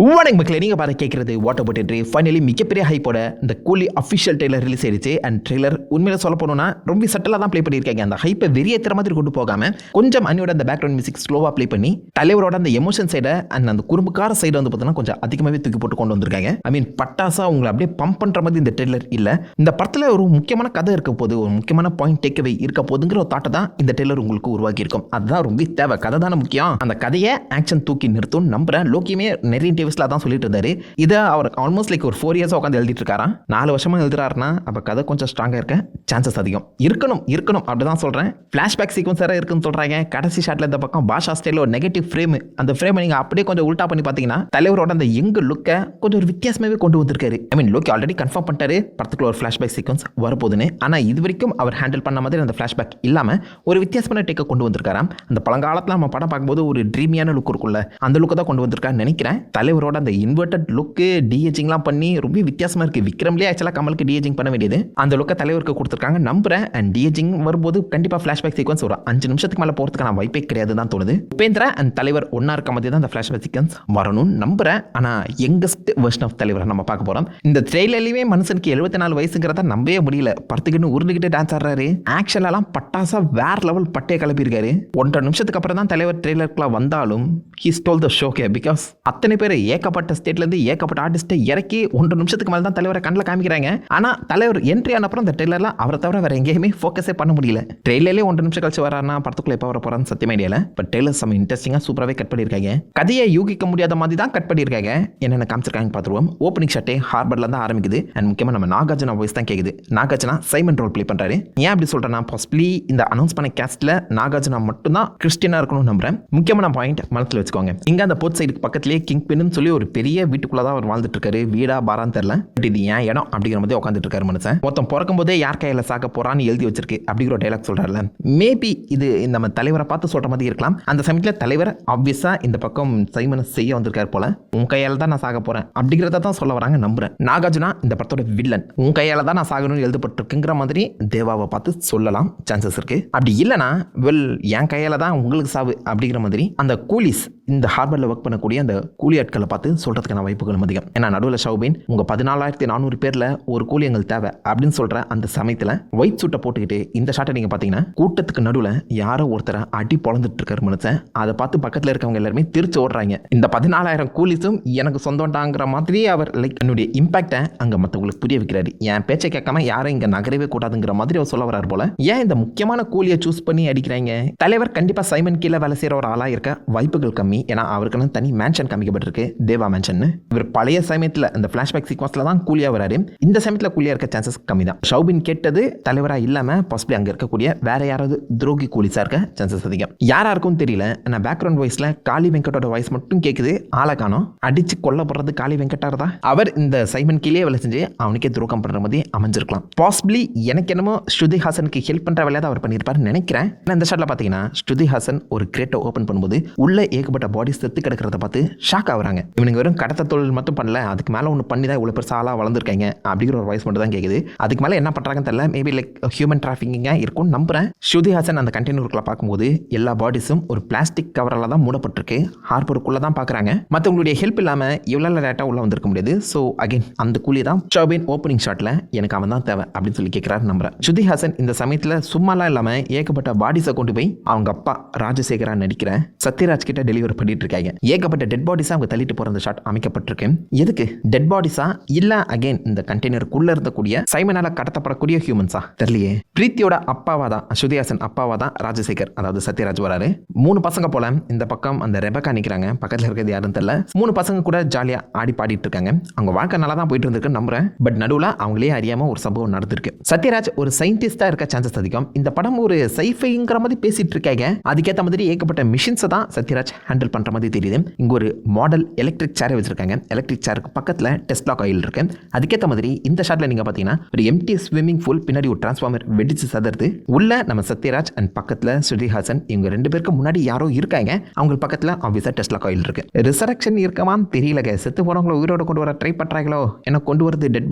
வணக்கம் மக்களே, நீங்கள் பார்த்து கேட்குறது வாட் அபவுட் என்ட்ரி. ஃபைனலி மிகப்பெரிய ஹைப்போட இந்த கூலி அஃபிஷியல் ட்ரெய்லர் ரிலீஸ் ஆயிடுச்சு. அண்ட் ட்ரெய்லர் உண்மையில சொல்ல போனோம்னா ரொம்ப சட்டலாக தான் ப்ளே பண்ணியிருக்காங்க. அந்த ஹைப்பை வெறியேற்றுற மாதிரி கொண்டு போகாமல் கொஞ்சம் அன்னியோட அந்த பேக்ரவுண்ட் மியூசிக் ஸ்லோவாக ப்ளே பண்ணி தலைவரோட அந்த எமோஷன் சைடை அண்ட் அந்த குறும்புக்கார சைடை வந்து பார்த்தீங்கன்னா கொஞ்சம் அதிகமாகவே தூக்கி போட்டு கொண்டு வந்திருக்காங்க. ஐ மீன் பட்டாசா உங்களை அப்படியே பம்ப் பண்ணுற மாதிரி இந்த ட்ரெய்லர் இல்லை. இந்த படத்தில் ஒரு முக்கியமான கதை இருக்க போது, ஒரு முக்கியமான பாயிண்ட் டேக்அவே இருக்க போதுங்கிற ஒரு தாட்டை தான் இந்த ட்ரெய்லர் உங்களுக்கு உருவாக்கி இருக்கும். அதுதான் ரொம்ப தேவை. கதை தானே முக்கியம். அந்த கதையை ஆக்ஷன் தூக்கி நிறுத்தும் நம்புறேன். லோக்கியுமே நிறைய இன்டர்வியூஸ்ல தான் சொல்லிட்டு இருந்தாரு. இதை அவர் ஆல்மோஸ்ட் லைக் ஒரு 4 இயர்ஸ் உட்காந்து எழுதிட்டு இருக்காராம். 4 வருஷமா எழுதுறாருன்னா அப்போ கதை கொஞ்சம் ஸ்ட்ராங்காக இருக்க சான்சஸ் அதிகம் இருக்கணும் அப்படிதான் சொல்றேன். ஃபிளாஷ்பேக் சீக்வன்ஸ் வேற இருக்குன்னு சொல்றாங்க. கடைசி ஷாட்ல இந்த பக்கம் பாஷா ஸ்டைல ஒரு நெகட்டிவ் ஃப்ரேம், அந்த ஃப்ரேமை நீங்க அப்படியே கொஞ்சம் உல்டா பண்ணி பார்த்தீங்கன்னா தலைவரோட அந்த யங் லுக்கை கொஞ்சம் ஒரு வித்தியாசமாகவே கொண்டு வந்திருக்காரு. ஐ மீன் லோக்கி ஆல்ரெடி கன்ஃபார்ம் பண்ணிட்டாரு படத்துக்குள்ள ஒரு ஃபிளாஷ்பேக் சீக்வன்ஸ் வரப்போகுதுன்னு. ஆனால் இது வரைக்கும் அவர் ஹேண்டில் பண்ண மாதிரி அந்த ஃபிளாஷ்பேக் இல்லாமல் ஒரு வித்தியாசமான டேக்கை கொண்டு வந்திருக்காராம். அந்த பழங்காலத்தில் நம்ம படம் பார்க்கும்போது ஒரு ட்ரீமியான லுக் இருக்குல்ல, அந்த லுக்கை தான் கொண்டு வந்திருக்கான்னு நினைக்கிறேன். தலைவரோட அந்த இன்வெர்டட் லுக்கு டிஏஜிங்லாம் பண்ணி ரொம்ப வித்தியாசமாக இருக்குது. விக்ரம்லேயே ஆக்சுவலாக கமலுக்கு டிஏஜிங் பண்ண வேண்டியது, அந்த லுக்கை தலைவருக்கு கொடுத்துருக்காங்க நம்புறேன். அண்ட் டிஏஜிங் வரும்போது கண்டிப்பாக ஃபிளாஷ்பேக் சீக்வன்ஸ் ஒரு 5 நிமிஷத்துக்கு மேலே போகிறதுக்கான வாய்ப்பே கிடையாது தான் தோணுது. உபேந்திரா அண்ட் தலைவர் ஒன்றா இருக்க மாதிரி தான் அந்த ஃபிளாஷ்பேக் சீக்வன்ஸ் வரணும்னு நம்புறேன். ஆனால் யங்கஸ்ட் வெர்ஷன் ஆஃப் தலைவரை நம்ம பார்க்க போகிறோம். இந்த ட்ரெயிலர்லேயுமே மனுஷனுக்கு 74 வயசுங்கிறத நம்பவே முடியல. படத்துக்குன்னு உருண்டுகிட்டு டான்ஸ் ஆடுறாரு. ஆக்சுவலாலாம் பட்டாசா வேற லெவல் பட்டையை கிளப்பியிருக்காரு. 1.5 நிமிஷத்துக்கு அப்புறம் தான் தலைவர் ட்ரெய்லருக்குலாம் வந்தாலும் ஹி ஸ்டோல் த ஷோகே. பிகாஸ் அத்தனை பேர் ஏகப்பட்ட ஸ்டேட்லேருந்து ஏகப்பட்ட ஆர்டிஸ்ட்டை இறக்கி 1.5 நிமிஷத்துக்கு மேலே தான் தலைவரை கண்ணில் காமிக்கிறாங்க. ஆனால் தலைவர் என்ட்ரி ஆன அப்புறம் இந்த ட்ரெய்லர்லாம் அவரை தவிர வேற எங்கேயுமே ஃபோக்கஸே பண்ண முடியல. ட்ரெய்லர்லேயே 1.5 நிமிஷம் கழிச்சு வரானா படத்துக்குள்ள எப்போ வர போறான்னு சத்தியமே தெரியல. பட் ட்ரெய்லர் செம்ம இன்ட்ரெஸ்டிங்காக சூப்பராகவே கட் பண்ணியிருக்காங்க. கதையை யூகிக்க முடியாத மாதிரி தான் கட் பண்ணியிருக்காங்க. என்னென்ன காமிச்சிருக்காங்க பார்த்துருவோம். ஓப்பனிங் ஷாட்டே ஹார்பர்ல தான் ஆரம்பிக்குது. அண்ட் முக்கியமாக நம்ம நாகார்ஜுனா வாய்ஸ் தான் கேட்குது. நாகார்ஜுனா சைமன் ரோல் ப்ளே பண்ணுறாரு. ஏன் அப்படி சொல்கிறேன்னா பாசிபிளி இந்த அனௌன்ஸ் பண்ண கேஸ்ட்டில் நாகார்ஜுனா மட்டும்தான் கிறிஸ்டியனாக இருக்கணும்னு நம்புறேன். முக்கியமான பாயிண்ட் மனத்தில் வச்சுக்கோங்க. இங்கே அந்த போர்ட் சைடுக்கு பக்கத்துலேயே கிங் பின்னு சொல்லி ஒரு பெரிய வீட்டுக்குள்ளே தான் அவர் வாழ்ந்துட்டு இருக்காரு. வீடா பாரான்னு தெரியல. பட் இது ஏன் இடம் அப்படிங்கிற மாதிரி உட்காந்துட்டு இருக்காரு மனுஷன். மொத்தம் பிறக்கும் போதே யார் கையில் சாக்க போறான்னு எழுதி வச்சிருக்கு அப்படிங்கிற ஒரு டைலாக் சொல்றாருல. மேபி இது நம்ம தலைவரை பார்த்து சொல்ற மாதிரி இருக்கலாம். அந்த சமயத்தில் தலைவர் ஆப்வியஸா இந்த பக்கம் சைமனை செய்ய வந்திருக்காரு போல. உன் கையால தான் நான் சாக போறேன் அப்படிங்கிறத தான் சொல்ல வராங்க நம்புறேன். நாகார்ஜுனா இந்த படத்தோட வில்லன். உன் கையால தான் நான் சாகணும்னு எழுதப்பட்டிருக்குங்கிற மாதிரி தேவாவை பார்த்து சொல்லலாம் சான்சஸ் இருக்கு. அப்படி இல்லைனா வெல் என் கையால தான் உங்களுக்கு சாவு அப்படிங்கிற மாதிரி அந்த கூலிஸ், இந்த ஹார்பர்ல ஒர்க் பண்ணக்கூடிய அந்த கூலி ஆட்களை பார்த்து சொல்றதுக்கான வாய்ப்புகள் அதிகம். ஏன்னா நடுவில் ஷவுபின் உங்க 14,400 பேர்ல ஒரு கூலி எங்களுக்கு தேவை அப்படின்னு சொல்ற அந்த சமயத்தில் ஒயிட் சூட்டை போட்டுக்கிட்டு இந்த ஷாட்டை நீங்க பாத்தீங்கன்னா கூட்டத்துக்கு நடுவில் யாரோ ஒருத்தரை அடி பொழந்துட்டு இருக்காரு மனுஷன். அதை பார்த்து பக்கத்தில் இருக்கவங்க எல்லாருமே திருச்சி ஓடுறாங்க. இந்த 14,000 கூலிஸும் எனக்கு சொந்தம்டாங்கிற மாதிரி அவர் லைக் என்னுடைய இம்பாக்டை அங்க மற்றவங்களுக்கு புரிய வைக்கிறாரு. என் பேச்சை கேட்காம யாரும் இங்க நகரவே கூடாதுங்கிற மாதிரி அவர் சொல்ல வர்றாரு போல. ஏன் இந்த முக்கியமான கூலியை சூஸ் பண்ணி அடிக்கிறாங்க? தலைவர் கண்டிப்பா சைமன் கீழே வேலை செய்யற ஒரு ஆளா இருக்க வாய்ப்புகள் கம்மி. ஏன்னா அவருக்குன்னு தனி மேன்ஷன் காமிக்கப்பட்டிருக்கு, தேவா மேன்ஷன். இவர் பழைய சமயத்தில் இந்த ஃபிளாஷ்பேக் சீக்வன்ஸ்ல தான் கூலியா வராரு. இந்த சமயத்தில் கூலியா இருக்க சான்சஸ் கம்மி தான். ஷவுபின் கேட்டது தலைவரா இல்லாம பாசிபிளி அங்க இருக்கக்கூடிய வேற யாராவது துரோகி கூலிஸா இருக்க சான்சஸ் அதிகம். யாரா இருக்கும் தெரியல. நான் பேக்ரவுண்ட் வாய்ஸ்ல காளி வெங்கட்டோட வாய்ஸ் மட்டும் கேட்குது. ஆளை காணோம். அடிச்சு கொல்லப்படுறது காளி வெங்கட்டார் தான். அவர் இந்த சைமன் கீழே வேலை செஞ்சு அவனுக்கே துரோகம் பண்ற மாதிரி அமைஞ்சிருக்கலாம். பாசிபிளி எனக்கு என்னமோ ஸ்ருதி ஹாசனுக்கு ஹெல்ப் பண்ற வேலையை தான் அவர் பண்ணியிருப்பாரு நினைக்கிறேன். இந்த ஷாட்ல பாத்தீங்கன்னா ஸ்ருதி ஹாசன் ஒரு கிரேட்டை ஓபன் பண்ணும்போது உள்ள ஏகப்பட்ட பாடி செத்து கிடக்கிறத பார்த்து ஷாக் ஆகுறாங்க. இவனுக்கு வெறும் கடத்த தொழில் மட்டும் பண்ணல, அதுக்கு மேல ஒன்று பண்ணி தான் இவ்வளவு பெருசா ஆளா வளர்ந்துருக்காங்க அப்படிங்கிற ஒரு வாய்ஸ் மட்டும் தான் கேட்குது. அதுக்கு மேல என்ன பண்றாங்கன்னு தெரியல. மேபி லைக் ஹியூமன் டிராஃபிக்கிங்கா இருக்கும்னு நம்புறேன். ஸ்ருதி ஹாசன் அந்த கண்டெய்னருக்குள்ள பார்க்கும்போது எல்லா பாடிஸும் ஒரு பிளாஸ்டிக் கவரால தான் மூடப்பட்டிருக்கு. ஹார்பருக்குள்ள தான் பாக்குறாங்க. மற்றவங்களுடைய ஹெல்ப் இல்லாம இவ்வளவு லேட்டா உள்ள வந்திருக்க முடியாது. ஸோ அகைன் அந்த கூலி தான் ஷோபின் ஓப்பனிங் ஷாட்ல எனக்கு அவன் தான் தேவை அப்படின்னு சொல்லி கேட்கிறாரு நம்புறேன். ஸ்ருதி ஹாசன் இந்த சமயத்தில் சும்மாலாம் இல்லாம ஏகப்பட்ட பாடிஸை கொண்டு போய் அவங்க அப்பா ராஜசேகரா நடிக்கிற சத்யராஜ் கிட்ட டெலிவரி பண்ணிட்டு இருக்காங்க. ஏகப்பட்ட டெட் பாடிஸா அவங்க தள்ளிட்டு போற அந்த ஷாட் அமைக்கப்பட்டிருக்கு. எதுக்கு டெட் பாடிஸா இல்ல அகைன் இந்த கண்டெய்னருக்குள்ள இருக்கக்கூடிய சைமனால கடத்தப்படக்கூடிய ஹியூமன்ஸா தெரியலையே. பிரீத்தியோட அப்பாவா தான் ஸ்ருதி ஹாசன் அப்பாவா தான் ராஜசேகர் அதாவது சத்யராஜ் வராரு. 3 பசங்க போல இந்த பக்கம் அந்த ரெபக்கா நிக்கிறாங்க. பக்கத்தில் இருக்கிறது யாரும் தெரியல. 3 பசங்க கூட ஜாலியா ஆடி பாடிட்டு இருக்காங்க. அவங்க வாழ்க்கை நல்லா தான் போயிட்டு இருந்திருக்கு நம்புறேன். பட் நடுவில் அவங்களே அறியாம ஒரு சம்பவம் நடந்திருக்கு. சத்யராஜ் ஒரு சயின்டிஸ்டா இருக்க சான்சஸ் அதிகம். இந்த படம் ஒரு சைஃபைங்கிற மாதிரி பேசிட்டு இருக்காங்க. அதுக்கேற்ற மாதிரி ஏகப்பட்ட மிஷின்ஸை தான் சத்யராஜ் ஹேண்டில் பண்ற மாதிரி தெரியுது. இங்க ஒரு மாடல் எலக்ட்ரிக் சேரை வச்சிருக்காங்க. எலக்ட்ரிக் சேருக்கு பக்கத்தில் டெஸ்லா காயில் இருக்கு. அதுக்கேற்ற மாதிரி இந்த ஷாட்ல நீங்க பாத்தீங்கன்னா ஒரு எம்டி ஸ்விம்மிங் பூல் பின்னாடி ஒரு டிரான்ஸ்ஃபார்மர் வெடிச்சு சதறது. உள்ள நம்ம சத்யராஜ் அண்ட் பக்கத்தில் ஸ்ருதி ஹாசன் இவங்க 2 பேருக்கு முன்னாடி யாரோ இருக்காங்க. அவங்க பக்கத்தில் ஆப்வியஸா டெஸ்லா காயில் இருக்கு. ரிசரக்ஷன் இருக்கமான்னு தெரியல. செத்து போறவங்களை உயிரோட கொண்டு வர ட்ரை பண்றாங்களோ. என்ன கொண்டு வரது டெட்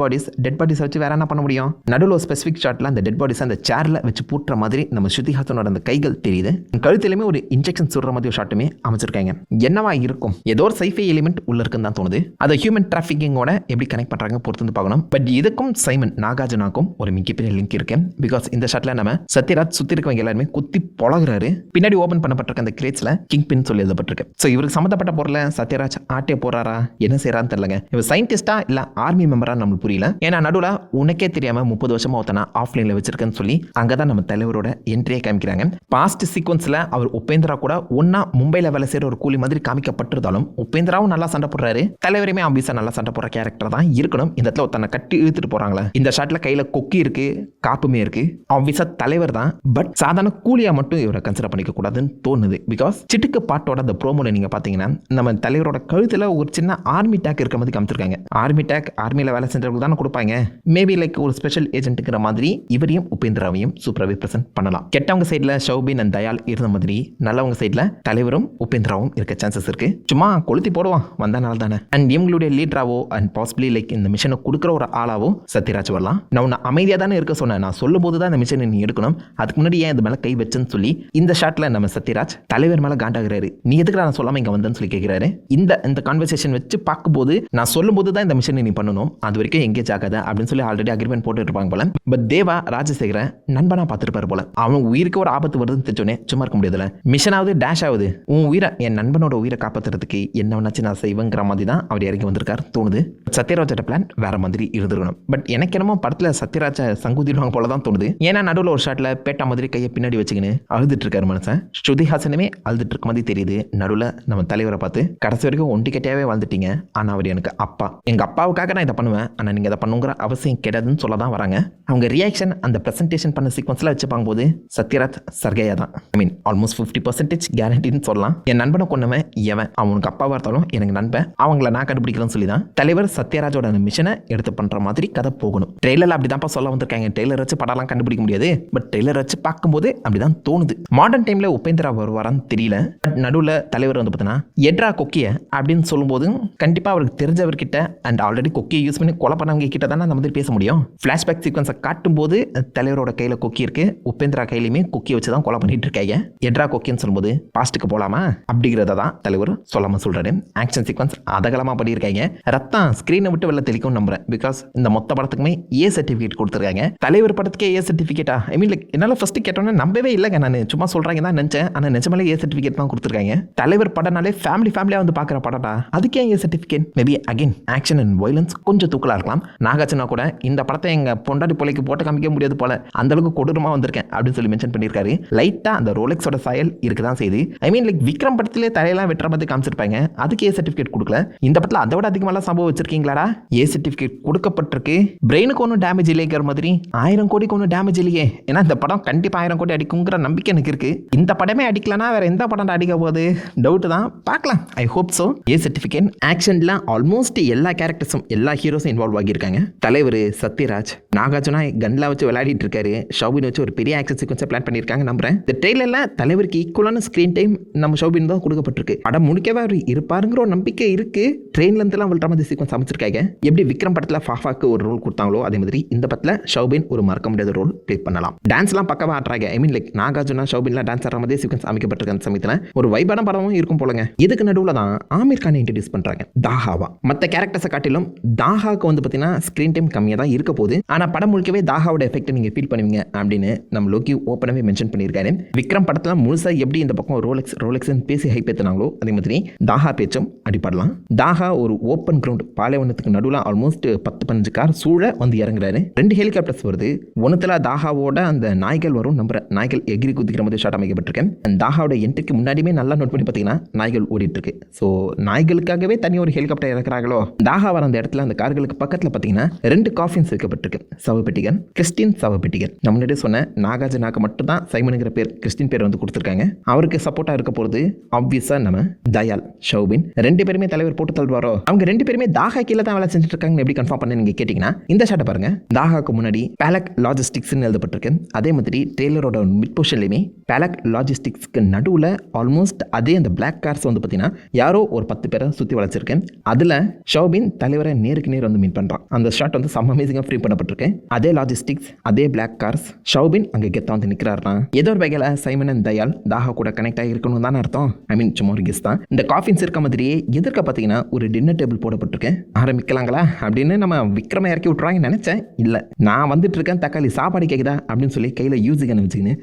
பாடிஸ் வச்சு வேற என்ன பண்ண முடியும்? நடுவில் ஸ்பெசிபிக் ஷாட்ல அந்த டெட் பாடிஸ் அந்த சேர்ல வச்சு பூட்டுற மாதிரி நம்ம ஸ்ருதி ஹாசனோட அந்த கைகள் தெரியுது. கழுத்திலுமே ஒரு இன்ஜெக்ஷன் சுடுற மாதிரி ஒரு ஷாட்டுமே அமைச்சிருக்காங்க. இருக்காங்க. என்னவா இருக்கும்? ஏதோ ஒரு சைஃபை எலிமெண்ட் உள்ள இருக்குன்னு தான் தோணுது. அதை ஹியூமன் டிராஃபிக்கிங்கோட எப்படி கனெக்ட் பண்றாங்க பொறுத்து வந்து பார்க்கணும். பட் இதுக்கும் சைமன் நாகார்ஜுனாக்கும் ஒரு மிகப்பெரிய லிங்க் இருக்கு. பிகாஸ் இந்த ஷாட்ல நம்ம சத்யராஜ் சுத்தி இருக்கவங்க எல்லாருமே குத்தி பொழகுறாரு. பின்னாடி ஓபன் பண்ணப்பட்டிருக்க அந்த கிரேட்ஸ்ல கிங் பின் சொல்லி எழுதப்பட்டிருக்கு. ஸோ இவருக்கு சம்மந்தப்பட்ட பொருளை சத்யராஜ் ஆட்டே போறாரா, என்ன செய்யறான்னு தெரியலங்க. இவர் சயின்டிஸ்டா இல்ல ஆர்மி மெம்பரா நம்மளுக்கு புரியல. ஏன்னா நடுவில் உனக்கே தெரியாம 30 வருஷமா ஒருத்தனா ஆஃப்லைன்ல வச்சிருக்கேன்னு சொல்லி அங்கதான் நம்ம தலைவரோட என்ட்ரியை காமிக்கிறாங்க. பாஸ்ட் சீக்வன்ஸ்ல அவர் உபேந்திரா கூட ஒன்னா மும்பைல வேலை செய்யற ஒரு கூலி மாதிரி காமிக்கப்பட்டிருந்தாலும் உபேந்திராவும் நல்லா சண்டை போடுறாரு. தலைவருமே ஆம்பியஸா நல்லா சண்டை போடுற கேரக்டர் தான் இருக்கணும். இந்த இடத்துல ஒருத்தனை கட்டி இழுத்துட்டு போறாங்களா. இந்த ஷாட்ல கையில கொக்கி இருக்கு, காப்புமே இருக்கு. ஆம்பியஸா தலைவர் தான். பட் சாதாரண கூலியா மட்டும் இவரை கன்சிடர் பண்ணிக்க கூடாதுன்னு தோணுது. பிகாஸ் சிட்டுக்கு பாட்டோட அந்த ப்ரோமோல நீங்க பாத்தீங்கன்னா நம்ம தலைவரோட கழுத்துல ஒரு சின்ன ஆர்மி டேக் இருக்க மாதிரி காமிச்சிருக்காங்க. ஆர்மி டேக் ஆர்மியில வேலை செஞ்சவங்களுக்கு தானே கொடுப்பாங்க. மேபி லைக் ஒரு ஸ்பெஷல் ஏஜென்ட்டுங்கிற மாதிரி இவரையும் உபேந்திராவையும் சூப்பராகவே பிரசன்ட் பண்ணலாம். கெட்டவங்க சைட்ல ஷௌபின் அண்ட் தயால் இருந்த மாதிரி நல்லவங்க சைட்ல தலைவரும் உபேந்திராவும் இருக்க சான்சஸ் இருக்கு. சும்மா கொளுத்தி போடுவான் வந்தனால தானே. அண்ட் இவங்களுடைய லீடராவோ அண்ட் பாசிபிளி லைக் இந்த மிஷனை கொடுக்குற ஒரு ஆளாவோ சத்யராஜ் வரலாம். நான் உன்னை அமைதியாக தானே இருக்க சொன்னேன், நான் சொல்லும் போது தான் இந்த மிஷனை நீ எடுக்கணும், அதுக்கு முன்னாடி ஏன் இது மேலே கை வச்சுன்னு சொல்லி இந்த ஷாட்ல நம்ம சத்யராஜ் தலைவர் மேலே காண்டாகிறாரு. நீ எதுக்கு நான் சொல்லாமல் இங்கே வந்தேன்னு சொல்லி கேட்கிறாரு. இந்த கான்வர்சேஷன் வச்சு பார்க்கும்போது நான் சொல்லும் போது தான் இந்த மிஷனை நீ பண்ணணும், அது வரைக்கும் எங்கேஜ் ஆகாத அப்படின்னு சொல்லி ஆல்ரெடி அக்ரிமெண்ட் போட்டு இருப்பாங்க போல. பட் தேவா ராஜசேகர நண்பனா பார்த்துருப்பாரு போல. அவன் உயிருக்கு ஒரு ஆபத்து வருதுன்னு தெரிஞ்சோன்னே சும்மா இருக்க முடியாதுல. மிஷனாவது டேஷ் ஆகுது, உன் உயிரை என் நண்பனோட உயிரை காப்பாற்றுறதுக்கு என்ன வேணாச்சு நான் செய்வேங்கிற மாதிரி தான் அவர் இறங்கி வந்திருக்காரு தோணுது. சத்யராஜோட பிளான் வேற மாதிரி இருந்திருக்கணும். பட் எனக்கு என்னமோ படத்துல சத்யராஜ சங்குதிடுவாங்க போல தான் தோணுது. ஏன்னா நடுவில் ஒரு ஷாட்ல பேட்டா மாதிரி கையை பின்னாடி வச்சுக்கின்னு அழுதுட்டு இருக்காரு மனுஷன். ஸ்ருதி ஹாசனுமே அழுதுட்டு இருக்க மாதிரி தெரியுது. நடுவில் நம்ம தலைவரை பார்த்து கடைசி வரைக்கும் ஒண்டிக்கட்டையாவே வாழ்ந்துட்டீங்க, ஆனா அவர் எனக்கு அப்பா, எங்க அப்பாவுக்காக நான் இதை பண்ணுவேன், ஆனா நீங்க இதை பண்ணுங்கிற அவசியம் கிடையாதுன்னு சொல்ல தான் வராங்க. அவங்க ரியாக்ஷன் அந்த பிரசன்டேஷன் பண்ண சீக்வன்ஸ்ல வச்சு பார்க்கும்போது சத்யராஜ் சர்கையா தான். ஐ மீன் ஆல்மோஸ்ட் 50% கேரண்டின்னு சொல்லலாம். என் நண்பனை கொண்டவன் எவன், அவனுக்கு அப்பாவா இருந்தாலும் எனக்கு நண்பன், அவங்கள நான் கண்டுபிடிக்கிறேன்னு சொல்லி தான் தலைவர் சத்யராஜோட அந்த மிஷனை எடுத்து பண்ற மாதிரி கதை போகணும். ட்ரெய்லர்ல அப்படிதான் சொல்ல வந்திருக்காங்க. ட்ரெய்லர் வச்சு படம்லாம் கண்டுபிடிக்க முடியாது, பட் ட்ரெய்லர் வச்சு பார்க்கும்போது அப்படிதான் தோணுது. மாடர்ன் டைம்ல உபேந்திரா வருவாரான்னு தெரியல. பட் நடுவில் தலைவர் வந்து பார்த்தீங்கன்னா எட்ரா கொக்கிய அப்படின்னு சொல்லும்போது கண்டிப்பா அவருக்கு தெரிஞ்சவர்கிட்ட அண்ட் ஆல்ரெடி கொக்கியை யூஸ் பண்ணி கொலை பண்ணவங்க கிட்ட தானே அந்த மாதிரி பேச முடியும். ஃபிளாஷ்பேக் சீக்வன்ஸை காட்டும் போது தலைவரோட கையில கொக்கி இருக்கு, உபேந்திரா கையிலுமே கொக்கியை வச்சு தான் கொலை பண்ணிட்டு இருக்காங்க. எட்ரா கொக்கின்னு சொல்லும்போது பாஸ்ட்டுக்கு போலாமா அப்படிங்கிறத தான் தலைவர் சொல்லாம சொல்றாரு. ஆக்ஷன் சீக்வன்ஸ் அதகலமா பண்ணியிருக்காங்க. ரத்தம் ஸ்கிரீனை விட்டு வெளில தெளிக்கும் நம்புறேன். பிகாஸ் இந்த மொத்த படத்துக்குமே ஏ சர்டிஃபிகேட் கொடுத்துருக்காங்க. தலைவர் படத்துக்கே ஏ சர்டிஃபிகேட்டா? ஐ மீன் லைக் என்னால் ஃபர்ஸ்ட் கேட்டோன்னே நம்பவே இல்லைங்க. நான் சும்மா சொல்றாங்க தான் நினைச்சேன். ஆனால் நிஜமாலே ஏ சர்டிஃபிகேட் தான் கொடுத்துருக்காங்க. தலைவர் படம்னாலே ஃபேமிலியாக வந்து பார்க்குற படம்டா, அதுக்கே A certificate? Maybe again action and violence கொஞ்சம் தூக்கலாக இருக்கலாம். நாகார்ஜுனா கூட இந்த படத்தை எங்க பொண்டாட்டி பொலைக்கு போட்டு காமிக்க முடியாது போல, அந்த அளவுக்கு கொடூரமா வந்திருக்கேன் அப்படின்னு சொல்லி மென்ஷன் பண்ணியிருக்காரு. லைட்டா அந்த ரோலெக்ஸோட சாயல் இருக்குதான் செய்யுது. ஐ மீன் லைக் விக்ரம் படத்திலே தலையெல்லாம் வெட்டுற மாதிரி காமிச்சிருப்பாங்க, அதுக்கு ஏ சர்டிஃபிகேட் கொடுக்கல. இந்த படத்தில் அதை விட அதிகமாக சம்பவம் வச்சிருக்கீங்களாடா? ஏ சர்டிஃபிகேட் கொடுக்கப்பட்டிருக்கு. பிரெயினுக்கு ஒன்றும் டேமேஜ் இல்லைங்கிற மாதிரி 1000 கோடிக்கு ஒன்றும் டேமேஜ் இல்லையே. ஏன்னா இந்த படம் கண்டிப்பாக 1000 கோடி அடிக்குங்கிற நம்பிக்கை எனக்கு இருக்கு. இந்த படமே அடிக்கலனா வேற எந்த படம் அடிக்க போகுது டவுட் தான். பார்க்கலாம். I hope so. A certificate ஆக்ஷன்ல ஆல்மோஸ்ட் எல்லா கேரக்டர்ஸும் எல்லா ஹீரோஸும் இன்வால்வ் ஆகியிருக்காங்க. தலைவர் சத்யராஜ் நாகார்ஜுனா கன்ல வச்சு விளையாடிட்டு இருக்காரு. ஷௌபின் வச்சு ஒரு பெரிய ஆக்ஷன் சீக்வன்ஸை பிளான் பண்ணியிருக்காங்க நம்புறேன். இந்த ட்ரெய்லர்ல தலைவருக்கு ஈக்குவலான ஸ்கிரீன் டைம் நம்ம ஷௌபின் தான் கொடுக்கப்பட்டிருக்கு. படம் முடிக்கவே அவர் இருப்பாருங்கிற ஒரு நம்பிக்கை இருக்கு. ட்ரெயின்ல இருந்தெல்லாம் விழுற மாதிரி சீக்வன்ஸ் அமைச்சிருக்காங்க. எப்படி விக்ரம் படத்தில் ஃபாஃபாக்கு ஒரு ரோல் கொடுத்தாங்களோ அதே மாதிரி இந்த படத்தில் ஷௌபின் ஒரு மறக்க முடியாத ரோல் ப்ளே பண்ணலாம். டான்ஸ்லாம் பக்கவா ஆடுறாங்க. ஐ மீன் லைக் நாகார்ஜுனா ஷௌபின்லாம் டான்ஸ் ஆடுற மாதிரி சீக்வன்ஸ் அமைக்கப்பட்டிருக்க அந்த சமயத்தில் ஒரு வைபான படமும் இருக்கும் போலங்க. இதுக்கு நடுவில் தான் ஆமீர் கானை இன்ட்ரடியூஸ் பண்றாங்க. தாஹாவா மற்ற கேரக்டர்ஸை காட்டிலும் தாஹாவுக்கு வந்து பார்த்தீங்கன்னா ஸ்கிரீன் டைம் கம்மியாக தான் இருக்க போகுது. ஆனால் படம் முழுக்கவே தாஹாவோட எஃபெக்ட் நீங்க ஃபீல் பண்ணுவீங்க அப்படின்னு நம்ம லோக்கி ஓப்பனாகவே மென்ஷன் பண்ணியிருக்காரு. விக்ரம் படத்தில் முழுசா எப்படி இந்த பக்கம் ரோலெக்ஸ் பேசி ஹைப் ஏற்றினாங்களோ அதே மாதிரி தாஹா பேச்சும் அடிப்படலாம். தாஹா ஒரு ஓப்பன் கிரவுண்ட் பாலைவனத்துக்கு நடுவில் ஆல்மோஸ்ட் 10-15 கார் சூழ வந்து இறங்குறாரு. 2 ஹெலிகாப்டர்ஸ் வருது. ஒன்றுத்துல தாஹாவோட அந்த நாய்கள் வரும். நம்புற நாய்கள் எகிரி குதிக்கிற மாதிரி ஷாட் அமைக்கப்பட்டிருக்கேன். தாஹாவோட என்ட்ரிக்கு முன்னாடியுமே நல்லா நோட் பண்ணி பார்த்தீங்கன்னா நாய்கள் ஓடிட்டு இருக்கு. ஸோ நாய்களுக்காகவே தனி ஒரு ஹெலிகாப்டர் இறக்குறாங்களோ. தாஹா வர அந்த இடத்துல அந்த கார்களுக்கு பக்கத்தில் பார்த்தீங்கன்னா 2 காஃபின்ஸ் வைக்கப்பட்டிருக்கு. சவப்பெட்டிகன், கிறிஸ்டின் சவப்பெட்டிகன். நம்ம முன்னாடி சொன்ன நாகார்ஜுனாக்கு மட்டும் தான் சைமனுங்கிற பேர், கிறிஸ்டின் பேர் வந்து கொடுத்துருக்காங்க. அவருக்கு சப்போர்ட்டாக இருக்க போகிறது ஆப்வியஸாக நம்ம தயால், ஷௌபின் 2 பேருமே தலைவர் போட்டு தள்ளுவாரோ. அவங்க 2 பேருமே தாஹா கீழே தான் வேலை செஞ்சுட்டு இருக்காங்க. எப்படி கன்ஃபார்ம் பண்ண நீங்க கேட்டீங்கன்னா இந்த ஷாட்டை பாருங்க. தாஹாக்கு முன்னாடி பேலக் லாஜிஸ்டிக்ஸ்னு எழுதப்பட்டிருக்கு. அதே மாதிரி ட்ரெய்லரோட மிட் போர்ஷன்லையுமே பேலக் லாஜிஸ்டிக்ஸ்க்கு நடுவில் ஆல்மோஸ்ட் அதே அந்த பிளாக் கார்ஸ் வந்து பார்த்தீங்கன்னா யாரோ ஒரு 10 பேரை சுற்றி வளைச்சிருக்கு. அதில் ஷௌபின் தலைவரை நேருக்கு நேர் வந்து மீட் பண்ணுறான். அந்த ஷாட் வந்து செம்ம அமேசிங்காக ஃப்ரீ பண்ணப்பட்டிருக்கு. அதே லாஜிஸ்டிக்ஸ், அதே பிளாக் கார்ஸ், ஷௌபின் அங்கே கெத்தா வந்து நிற்கிறாருனா ஏதோ ஒரு வகையில் சைமன் அண்ட் தயால் தாஹா கூட கனெக்ட் ஆகி இருக்கணும் தானே அர்த்தம். ஐ மீன் சும்மா ஒரு கெஸ் தான். இந்த காஃபின்ஸ் இருக்க மாதிரியே எதிர்க்க பார்த்தீங்கன்னா ஒரு டின்னர் டேபிள் போடப்பட்டிருக்கேன். ஆரம்பிக்கலாங்களா அப்படின்னு நம்ம விக்ரம இறக்கி விட்ருவாங்கன்னு நினச்சேன். இல்லை, நான் வந்துட்டு இருக்கேன், தக்காளி சாப்பாடு கேட்குதா அப்படின்னு சொல்லி கையில் யூசிகன் வச்சுக்கின்னு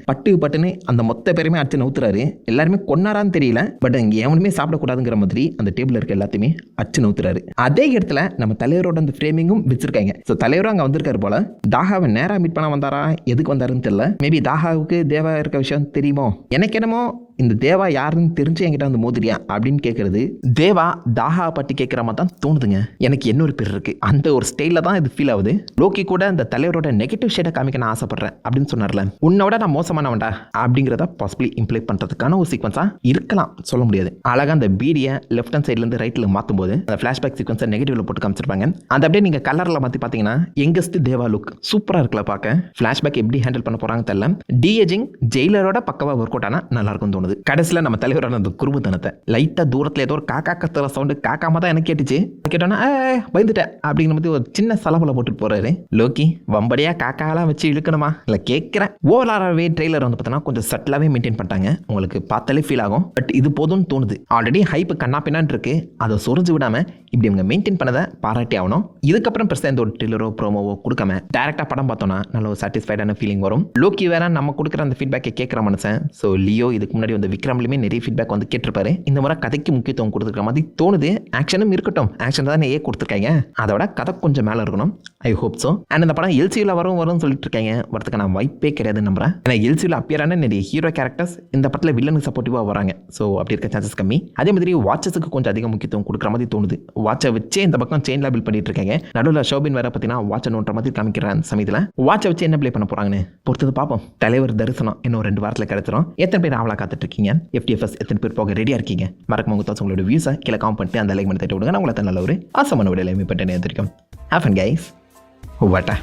பட்டுன்னு அந்த மொத்த பேருமே அடிச்சு நவுத்துறாரு. எல்லாருமே கொன்னாரான்னு தெரியல, பட் இங்கே எவனுமே சாப்பிடக்கூடாதுங்கிற மாதிரி அந்த டேபிள் இருக்க எல்லாத்தையுமே அச்சு நவுத்துறாரு. அதே இடத்துல நம்ம தலைவரோட அந்த ஃப்ரேமிங்கும் வச்சிருக்காங்க. ஸோ தலைவரும் அங்கே வந்திருக்காரு போல. தாகாவை நேராக மீட் பண்ண வந்தாரா, எதுக்கு வந்தாருன்னு தெரியல. மேபி தாகாவுக்கு தேவா இருக்க விஷயம் தெரியுமோ. எனக்கு என்னமோ இந்த தேவா யாருன்னு தெரிஞ்சு என்கிட்ட வந்து மோதிரியா அப்படின்னு கேட்கறது தேவா தாகா பற்றி கேட்குற மாதிரி தான் தோணுதுங்க. எனக்கு இன்னொரு பேர் இருக்கு, அந்த ஒரு ஸ்டைலில் தான் இது ஃபீல் ஆகுது. லோக்கி கூட இந்த தலைவரோட நெகட்டிவ் ஷேடை காமிக்க நான் ஆசைப்படுறேன் அப்படின்னு சொன்னார்ல, உன்னோட நான் மோசமானவன்டா அப்படிங்கிறத பாசிபிளி இம்ப்ளை பண்ணுறதுக்கான ஒரு சீக்வன்ஸாக இருக்கலாம், சொல்ல முடியாது. அழகாக அந்த பீடியை லெஃப்ட் ஹேண்ட் சைட்லேருந்து ரைட்டில் மாற்றும் போது அந்த ஃப்ளாஷ்பேக் சீக்வன்ஸை நெகட்டிவ்ல போட்டு காமிச்சிருப்பாங்க. அந்த அப்படியே நீங்கள் கலரில் மாற்றி பார்த்தீங்கன்னா யங்கஸ்ட் தேவா லுக் சூப்பராக இருக்கல பார்க்க. ஃப்ளாஷ்பேக் எப்படி ஹேண்டில் பண்ண போகிறாங்க தெரியல. டிஏஜிங் ஜெயிலரோட பக்கவாக ஒர்க் அவுட் ஆனால் நல்லா இருக்கும் தோணுது. கடைசியில் நம்ம தலைவரான அந்த குறும்புத்தனத்தை லைட்டாக தூரத்தில் ஏதோ ஒரு காக்கா கத்துற சவுண்டு காக்காம தான் எனக்கு கேட்டுச்சு. கேட்டோன்னா பயந்துட்டேன் அப்படிங்கிற மாதிரி ஒரு சின்ன சலபலை போட்டுட்டு போறாரு. லோக்கி வம்படியா காக்காலாம் வச்சு இழுக்கணுமா இல்லை கேட்குறேன். ஓவராலாகவே ட்ரெய்லர் வந்து பார்த்தீங்கன்னா கொஞ்சம் சட்டிலாகவே மெயின்டைன் பண்ணிட்டாங்க. உங்களுக்கு பார்த்தாலே ஃபீல் ஆகும். பட் இது போதும்னு தோணுது. ஆல்ரெடி ஹைப்பு கண்ணாப்பின்னான் இருக்கு, அதை சொரிஞ்சு விடாமல் இப்படி அவங்க மெயின்டைன் பண்ணதை பாராட்டி ஆகணும். இதுக்கப்புறம் பெருசாக எந்த ஒரு ட்ரில்லரோ ப்ரோமோவோ கொடுக்காம டேரெக்டாக படம் பார்த்தோன்னா நல்ல ஒரு சாட்டிஸ்ஃபைடான ஃபீலிங் வரும். லோக்கி வேற நம்ம கொடுக்குற அந்த ஃபீட்பேக்கை கேட்குற மனுஷன். ஸோ லியோ இதுக்கு முன்னாடி வந்து விக்ரம்லையுமே நிறைய ஃபீட்பேக் வந்து கேட்டிருப்பாரு. இந்த முறை கதைக்கு முக்கியத்துவம் கொடுத்துருக்க மாதிரி தோணுது. ஆக்ஷனும் இருக்கட்டும், ஆக்ஷன் தான் நிறைய கொடுத்துருக்காங்க, அதோட கதை கொஞ்சம் மேலே இருக்கணும். I hope so. அண்ட் இந்த படம் எல்சியில் வரும்னு சொல்லிட்டு இருக்காங்க. வரதுக்கு நான் வாய்ப்பே கிடையாதுன்னு நம்புறேன். ஏன்னா எல்சியில் அப்பியரான நிறைய ஹீரோ கேரக்டர்ஸ் இந்த படத்தில் வில்லனுக்கு சப்போர்ட்டிவாக வராங்க. ஸோ அப்படி இருக்க சான்சஸ் கம்மி. அதே மாதிரி வாட்சஸுக்கு கொஞ்சம் அதிக முக்கியத்துவம் கொடுக்குற மாதிரி தோணுது. வாட்சை வச்சே இந்த பக்கம் செயின்ல பில் பண்ணிட்டு இருக்காங்க. நடுவில் ஷோபின் வேற பார்த்தீங்கன்னா வாட்சை நோன்ற மாதிரி காமிக்கிறான் சமயத்தில். வாட்சை வச்சு என்ன ப்ளே பண்ண போறாங்கன்னு பொறுத்தது பார்ப்போம். தலைவர் தரிசனம் இன்னும் 2 வாரத்தில் கிடைச்சிரும். எத்தனை பேர் அவளை காத்துட்டு இருக்கீங்க? FTFS எத்தனை பேர் போக ரெடியாக இருக்கீங்க? மறக்காம உங்க தாட்ஸ் உங்களோட வியூஸை கீழே காமெண்ட் பண்ணிட்டு அந்த லைக் பண்ணி தட்டி விடுங்க. நான் உங்களை நல்ல ஒரு ஆசமான விடையில மீட் பண்ணிட்டேன். Have fun guys. வாட்டா.